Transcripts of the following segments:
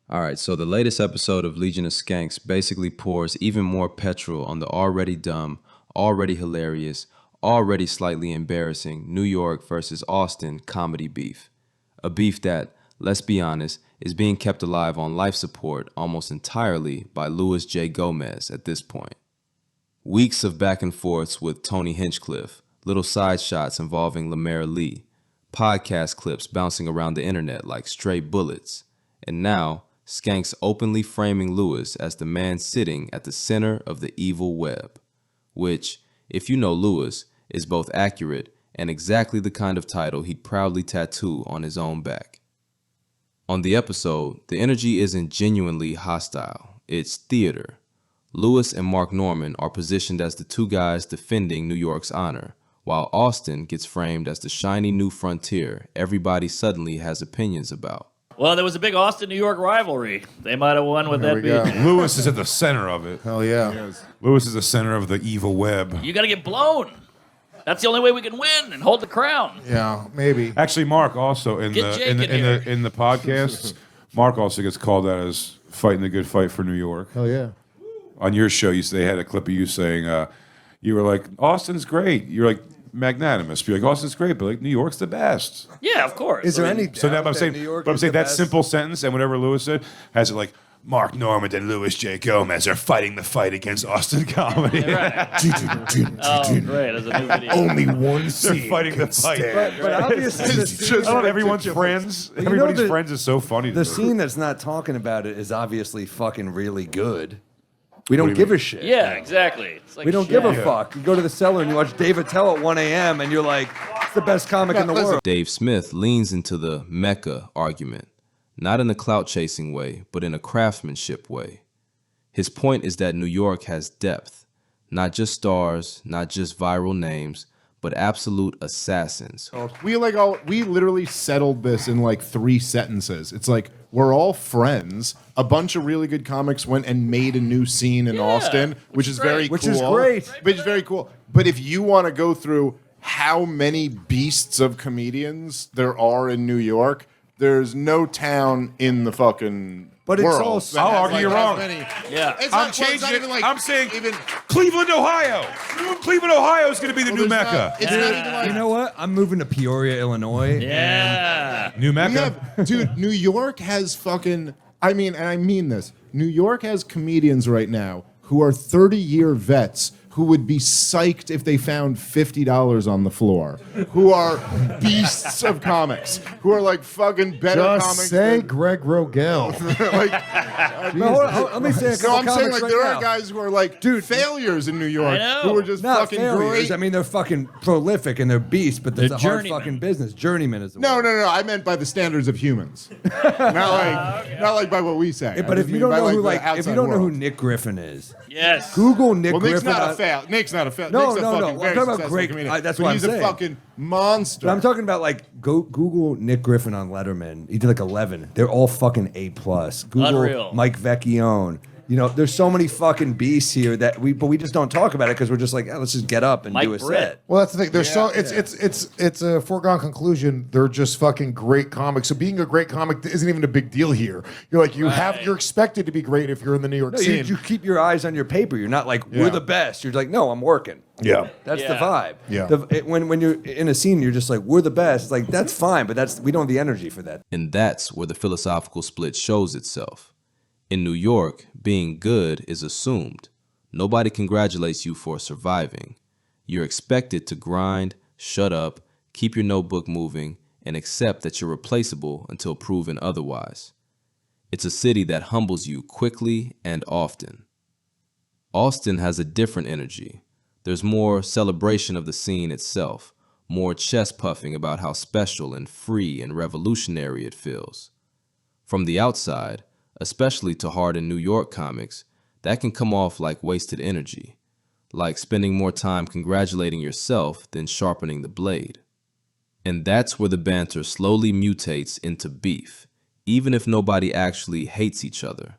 All right, so the latest episode of Legion of Skanks basically pours even more petrol on the already dumb, already hilarious, already slightly embarrassing New York versus Austin comedy beef. A beef that, let's be honest, is being kept alive on life support almost entirely by Louis J. Gomez at this point. Weeks of back and forths with Tony Hinchcliffe, little side shots involving Lemaire Lee, podcast clips bouncing around the internet like stray bullets, and now Skanks openly framing Lewis as the man sitting at the center of the evil web, which, if you know Lewis, is both accurate and exactly the kind of title he'd proudly tattoo on his own back. On the episode, the energy isn't genuinely hostile, it's theater. Lewis and Mark Norman are positioned as the two guys defending New York's honor, while Austin gets framed as the shiny new frontier everybody suddenly has opinions about. Well, there was a big Austin-New York rivalry. They might have won with that beat. Lewis is at the center of it. Hell yeah. Lewis is the center of the evil web. You got to get blown. That's the only way we can win and hold the crown. Yeah, maybe. Actually, Mark also in Get Jake in the podcasts, Mark also gets called out as fighting the good fight for New York. Hell yeah. On your show, they had a clip of you saying you were like, Austin's great. You're like magnanimous. You're like, Austin's great, but like New York's the best. Yeah, of course. Is there any So now doubt I'm saying, that New York but I'm is saying the that best? simple sentence and whatever Lewis said has it like Mark Norman and Louis J. Gomez are fighting the fight against Austin comedy. Oh, great. There's a new video. Only one They're scene fighting the can fight. stand. But obviously, the It's scene, just everyone's friends. know Everybody's the- friends is so funny. to the me. scene that's not talking about it is obviously fucking really good. We don't do you give mean? a shit. Yeah, exactly. It's like We don't shit. give a fuck. You go to the cellar and you watch Dave Attell at 1 a.m. and you're like, it's the best comic in the world. Dave Smith leans into the Mecca argument, not in a clout-chasing way, but in a craftsmanship way. His point is that New York has depth, not just stars, not just viral names, but absolute assassins. We literally settled this in like 3 sentences. It's like we're all friends. A bunch of really good comics went and made a new scene in Austin, which is very cool. Which is great. Which is very cool. But if you want to go through how many beasts of comedians there are in New York, there's no town in the fucking But it's world. also- that I'll has, argue you're as wrong. many- Yeah. It's I'm not- well, it's changing not it. even like I'm saying even. Cleveland, Ohio. Cleveland, Ohio is going to be the new there's Mecca. not- it's not even like You know what? I'm moving to Peoria, Illinois. Yeah. New we Mecca. have, dude, New York has fucking, I mean this, New York has comedians right now who are 30-year vets who would be psyched if they found $50 on the floor, who are beasts of comics, who are like fucking better Just comics say than, Greg Rogel. No, hold on, let me say a couple no, I'm saying comics like right there now. are guys who are like failures in New York I know. who are just Not fucking failures. great. I mean, they're fucking prolific and they're beasts, but there's They're a hard journeymen. fucking business. Journeyman is the No, word. no, I meant by the standards of humans, not like by what we say. But I if just you mean don't by, know who the if you outside don't know who world. Nick Griffin is, Yes. Google Nick Well, Nick's Griffin. not a fail. Nick's not a fail. No, Nick's a no, no. fucking I'm very talking about successful great- comedian. that's but what I'm he's saying. a fucking monster. But I'm talking about like Google Nick Griffin on Letterman. He did like 11. They're all fucking A+. Google Unreal. Mike Vecchione. You know, there's so many fucking beasts here that we just don't talk about it because we're just like, let's just get up and Mike do a Britt. set. Well, that's the thing. They're so it's a foregone conclusion. They're just fucking great comics. So being a great comic isn't even a big deal here. You're like you're expected to be great if you're in the New York No, scene. you keep your eyes on your paper. You're not like we're Yeah. the best. You're like, no, I'm working. yeah. That's the Yeah. vibe. Yeah. When you're in a scene, you're just like, we're the best. It's like that's fine, but we don't have the energy for that. And that's where the philosophical split shows itself. In New York, being good is assumed. Nobody congratulates you for surviving. You're expected to grind, shut up, keep your notebook moving, and accept that you're replaceable until proven otherwise. It's a city that humbles you quickly and often. Austin has a different energy. There's more celebration of the scene itself, more chest puffing about how special and free and revolutionary it feels. From the outside, especially to hardened New York comics, that can come off like wasted energy, like spending more time congratulating yourself than sharpening the blade. And that's where the banter slowly mutates into beef, even if nobody actually hates each other.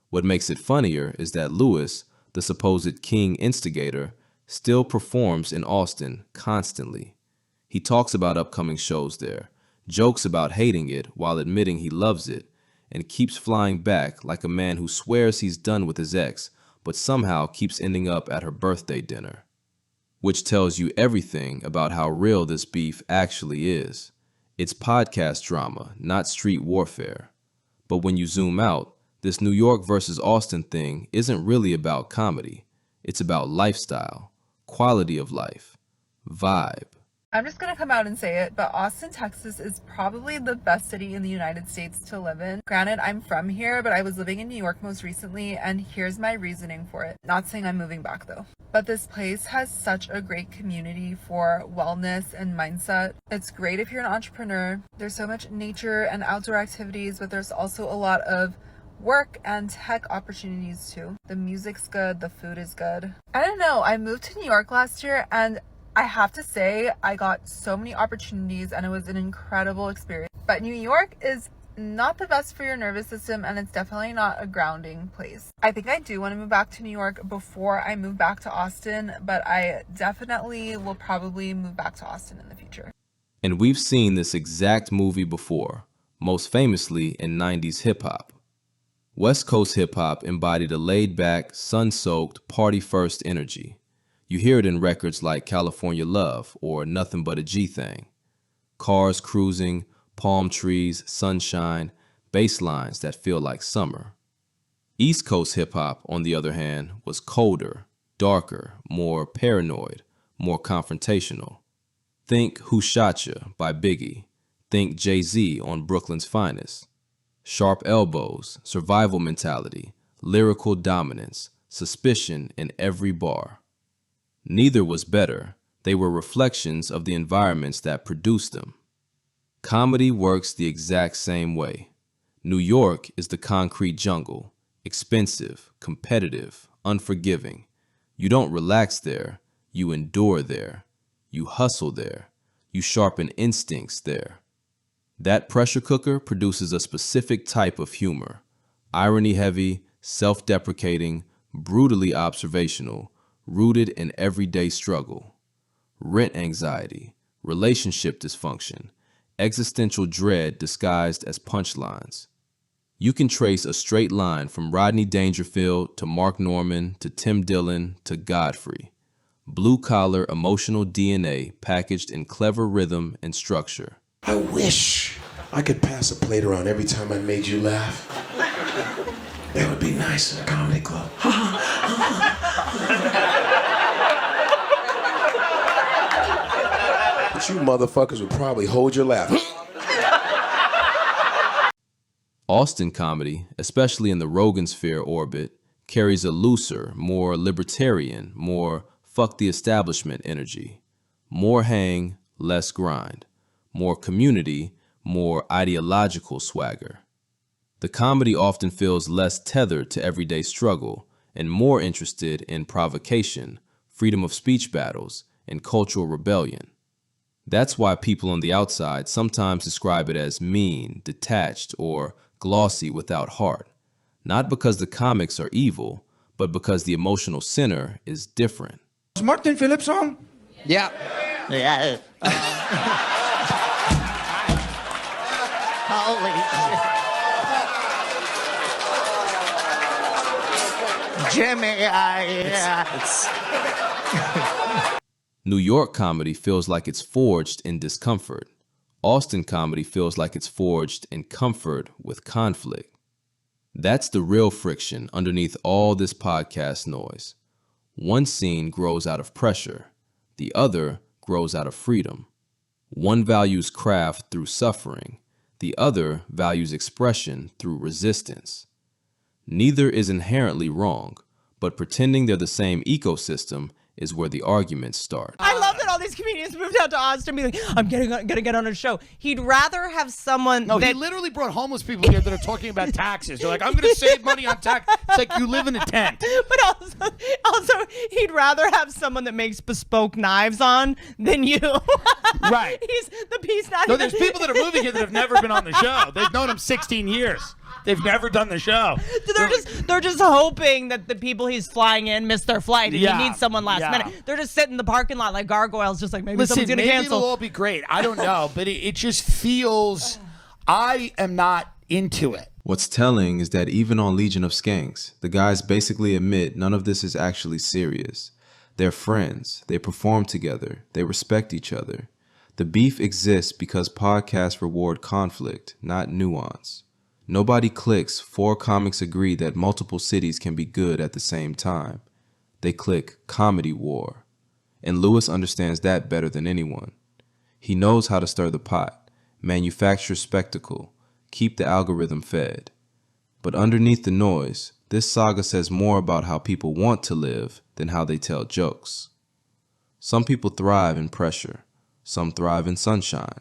What makes it funnier is that Lewis, the supposed king instigator, still performs in Austin constantly. He talks about upcoming shows there, jokes about hating it while admitting he loves it, and keeps flying back like a man who swears he's done with his ex, but somehow keeps ending up at her birthday dinner. Which tells you everything about how real this beef actually is. It's podcast drama, not street warfare. But when you zoom out, this New York versus Austin thing isn't really about comedy. It's about lifestyle, quality of life, vibe. I'm just gonna come out and say it, but Austin, Texas is probably the best city in the United States to live in. Granted, I'm from here, but I was living in New York most recently, and here's my reasoning for it. Not saying I'm moving back though. But this place has such a great community for wellness and mindset. It's great if you're an entrepreneur. There's so much nature and outdoor activities, but there's also a lot of work and tech opportunities too. The music's good, the food is good. I don't know, I moved to New York last year and I have to say, I got so many opportunities and it was an incredible experience. But New York is not the best for your nervous system and it's definitely not a grounding place. I think I do want to move back to New York before I move back to Austin, but I definitely will probably move back to Austin in the future. And we've seen this exact movie before, most famously in 90s hip-hop. West Coast hip-hop embodied a laid-back, sun-soaked, party-first energy. You hear it in records like California Love or Nothing But a G-Thing. Cars cruising, palm trees, sunshine, bass lines that feel like summer. East Coast hip-hop, on the other hand, was colder, darker, more paranoid, more confrontational. Think Who Shot Ya by Biggie. Think Jay-Z on Brooklyn's Finest. Sharp elbows, survival mentality, lyrical dominance, suspicion in every bar. Neither was better. They were reflections of the environments that produced them. Comedy works the exact same way. New York is the concrete jungle, expensive, competitive, unforgiving. You don't relax there, you endure there. You hustle there. You sharpen instincts there. That pressure cooker produces a specific type of humor. Irony-heavy, self-deprecating, brutally observational, rooted in everyday struggle. Rent anxiety, relationship dysfunction, existential dread disguised as punchlines. You can trace a straight line from Rodney Dangerfield to Mark Norman to Tim Dillon to Godfrey. Blue-collar emotional DNA packaged in clever rhythm and structure. I wish I could pass a plate around every time I made you laugh. That would be nice in a comedy club. But you motherfuckers would probably hold your laugh. Austin comedy, especially in the Rogansphere orbit, carries a looser, more libertarian, more fuck the establishment energy. More hang, less grind. More community, more ideological swagger. The comedy often feels less tethered to everyday struggle and more interested in provocation, freedom of speech battles, and cultural rebellion. That's why people on the outside sometimes describe it as mean, detached, or glossy without heart. Not because the comics are evil, but because the emotional center is different. Is Martin Phillips on? Yeah. Yeah. Holy shit. Jimmy, New York comedy feels like it's forged in discomfort. Austin comedy feels like it's forged in comfort with conflict. That's the real friction underneath all this podcast noise. One scene grows out of pressure. The other grows out of freedom. One values craft through suffering. The other values expression through resistance. Neither is inherently wrong, but pretending they're the same ecosystem is where the arguments start. I love that all these comedians moved out to Austin and be like, I'm gonna get on a show. He'd rather have someone No, that... he literally brought homeless people here that are talking about taxes. They're like, I'm going to save money on tax. It's like you live in a tent. But also, he'd rather have someone that makes bespoke knives on than you. Right. He's the piece not No, even... there's people that are moving here that have never been on the show. They've known him 16 years. They've never done the show. They're just hoping that the people he's flying in miss their flight and Yeah, he needs someone last minute. They're just sitting in the parking lot like gargoyles, just like maybe someone's gonna maybe cancel. it'll all be great. I don't know, but it just feels. I am not into it. What's telling is that even on Legion of Skanks, the guys basically admit none of this is actually serious. They're friends, they perform together, they respect each other. The beef exists because podcasts reward conflict, not nuance. Nobody clicks 4 comics agree that multiple cities can be good at the same time. They click comedy war. And Lewis understands that better than anyone. He knows how to stir the pot, manufacture spectacle, keep the algorithm fed. But underneath the noise, this saga says more about how people want to live than how they tell jokes. Some people thrive in pressure. Some thrive in sunshine.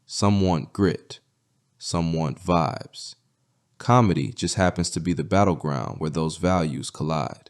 Some want grit. Some want vibes. Comedy just happens to be the battleground where those values collide.